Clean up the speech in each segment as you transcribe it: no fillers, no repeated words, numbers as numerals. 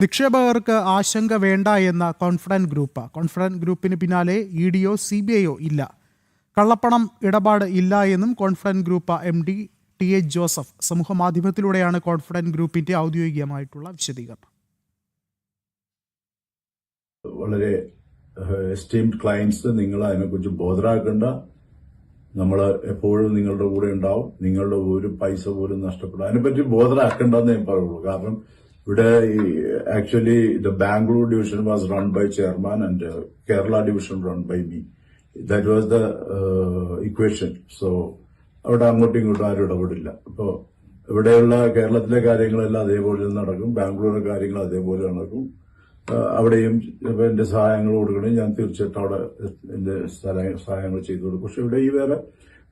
നിക്ഷേപകർക്ക് ആശങ്ക വേണ്ട എന്ന കോൺഫിഡന്റ് ഗ്രൂപ്പിന് പിന്നാലെ ഇഡിയോ സിബിഐയോ ഇല്ല. കള്ളപ്പണം ഇടപാട് ഇല്ല എന്നും confident group MD TA Joseph സമൂഹമാധ്യമത്തിലൂടെയാണ് കോൺഫിഡന്റ് ഗ്രൂപ്പിന്റെ ഔദ്യോഗികമായിട്ടുള്ള വിശദീകരണം. വളരെ എസ്റ്റീംഡ് ക്ലയൻസ്, നിങ്ങൾ അതിനെക്കുറിച്ച് ബോധറാക്കേണ്ട. നമ്മൾ എപ്പോഴും നിങ്ങളുടെ കൂടെ ഉണ്ടാവും. നിങ്ങളുടെ ഒരു പൈസ പോലും നഷ്ടപ്പെടും. അതിനെപ്പറ്റി ബോധറാക്കേണ്ടെന്ന് ഞാൻ പറയുള്ളൂ. കാരണം ഇവിടെ actually the Bangalore division was run by chairman and Kerala division run by me. That was the equation. So അവിടെ അങ്ങോട്ടും ഇങ്ങോട്ടും ആരും ഇടപെടില്ല. അപ്പോൾ ഇവിടെയുള്ള കേരളത്തിലെ കാര്യങ്ങളെല്ലാം അതേപോലെ നടക്കും, ബാംഗ്ലൂരിലെ കാര്യങ്ങൾ അതേപോലെ നടക്കും. അവിടെയും എന്റെ സഹായങ്ങൾ കൊടുക്കണമെങ്കിൽ ഞാൻ തീർച്ചയായിട്ടും അവിടെ എന്റെ സഹായങ്ങൾ ചെയ്തു കൊടുക്കും. പക്ഷെ ഇവിടെ ഈ വേറെ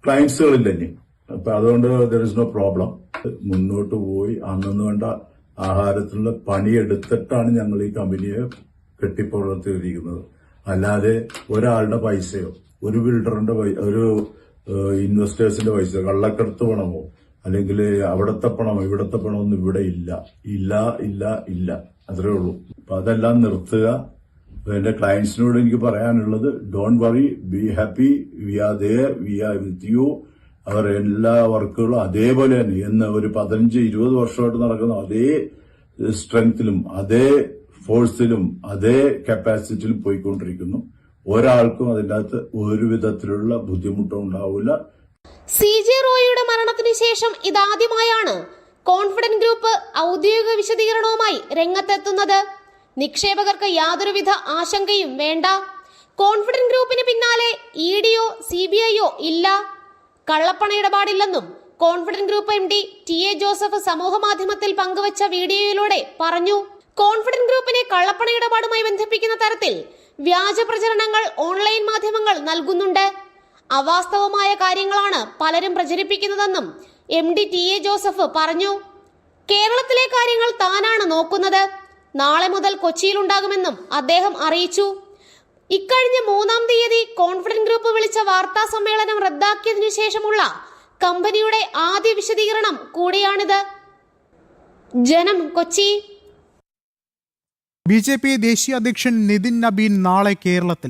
ക്ലയൻസുകളില്ല ഇനി. അപ്പൊ അതുകൊണ്ട് ദർ ഇസ് നോ പ്രോബ്ലം. മുന്നോട്ട് പോയി അന്നു വേണ്ട ആഹാരത്തിനുള്ള പണിയെടുത്തിട്ടാണ് ഞങ്ങൾ ഈ കമ്പനിയെ കെട്ടിപ്പുറത്തിരിക്കുന്നത്. അല്ലാതെ ഒരാളുടെ പൈസയോ ഒരു ബിൽഡറിന്റെ ഒരു ഇൻവെസ്റ്റേഴ്സിന്റെ പൈസ കള്ളക്കടത്ത് പണമോ അല്ലെങ്കിൽ അവിടത്തെ പണമോ ഇവിടത്തെ പണമൊന്നും ഇവിടെ ഇല്ല ഇല്ല ഇല്ല ഇല്ല അത്രേ ഉള്ളൂ. അപ്പൊ അതെല്ലാം നിർത്തുക. എന്റെ ക്ലയൻസിനോട് എനിക്ക് പറയാനുള്ളത്, don't worry, be happy, we are there, we are with you. അവർ എല്ലാ വർക്കുകളും അതേപോലെ തന്നെ എന്ന് ഒരു 15-20 വർഷമായിട്ട് നടക്കുന്ന അതേ സ്ട്രെങ്ത്തിലും അതേ ഫോഴ്സിലും അതേ കപ്പാസിറ്റിയിലും പോയിക്കൊണ്ടിരിക്കുന്നു. ഒരാൾക്കും അതിൻ്റെ അകത്ത് ഒരു വിധത്തിലുള്ള ബുദ്ധിമുട്ടും ഉണ്ടാവില്ല. CJ റോയിയുടെ മരണത്തിന് ശേഷം ഇതാദ്യമായാണ് കോൺഫിഡന്റ് ഗ്രൂപ്പ് ഔദ്യോഗിക വിശദീകരണവുമായി രംഗത്തെത്തുന്നത്. നിക്ഷേപകർക്ക് യാതൊരുവിധ ആശങ്കയും വേണ്ട. കോൺഫിഡന്റ് ഗ്രൂപ്പിന് പിന്നാലെ ഇഡിയോ സിബിഐയോ ഇല്ല. കള്ളപ്പണ ഇടപാടില്ലെന്നും confident group MD TA Joseph സമൂഹമാധ്യമത്തിൽ പങ്കുവച്ച വീഡിയോയിലൂടെ പറഞ്ഞു. കോൺഫിഡന്റ് ഗ്രൂപ്പിനെ കള്ളപ്പണ ഇടപാടുമായി ബന്ധിപ്പിക്കുന്ന തരത്തിൽ വ്യാജ പ്രചരണങ്ങൾ ഓൺലൈൻ മാധ്യമങ്ങൾ നൽകുന്നുണ്ട്. അവാസ്തവമായ കാര്യങ്ങളാണ് പലരും പ്രചരിപ്പിക്കുന്നതെന്നും MD TA ജോസഫ് പറഞ്ഞു. കേരളത്തിലെ കാര്യങ്ങൾ താനാണ് നോക്കുന്നത്. നാളെ മുതൽ കൊച്ചിയിലുണ്ടാകുമെന്നും അദ്ദേഹം അറിയിച്ചു. ഇക്കഴിഞ്ഞ 3-ാം തീയതി കോൺഫിഡന്റ് ഗ്രൂപ്പ് വിളിച്ച വാർത്താ സമ്മേളനം റദ്ദാക്കിയതിനു ശേഷമുള്ള കമ്പനിയുടെ ആദ്യ വിശദീകരണം കൂടിയാണിത്. ജനം, കൊച്ചി. BJP ദേശീയ അധ്യക്ഷൻ നിതിൻ നബീൻ നാളെ കേരളത്തിൽ.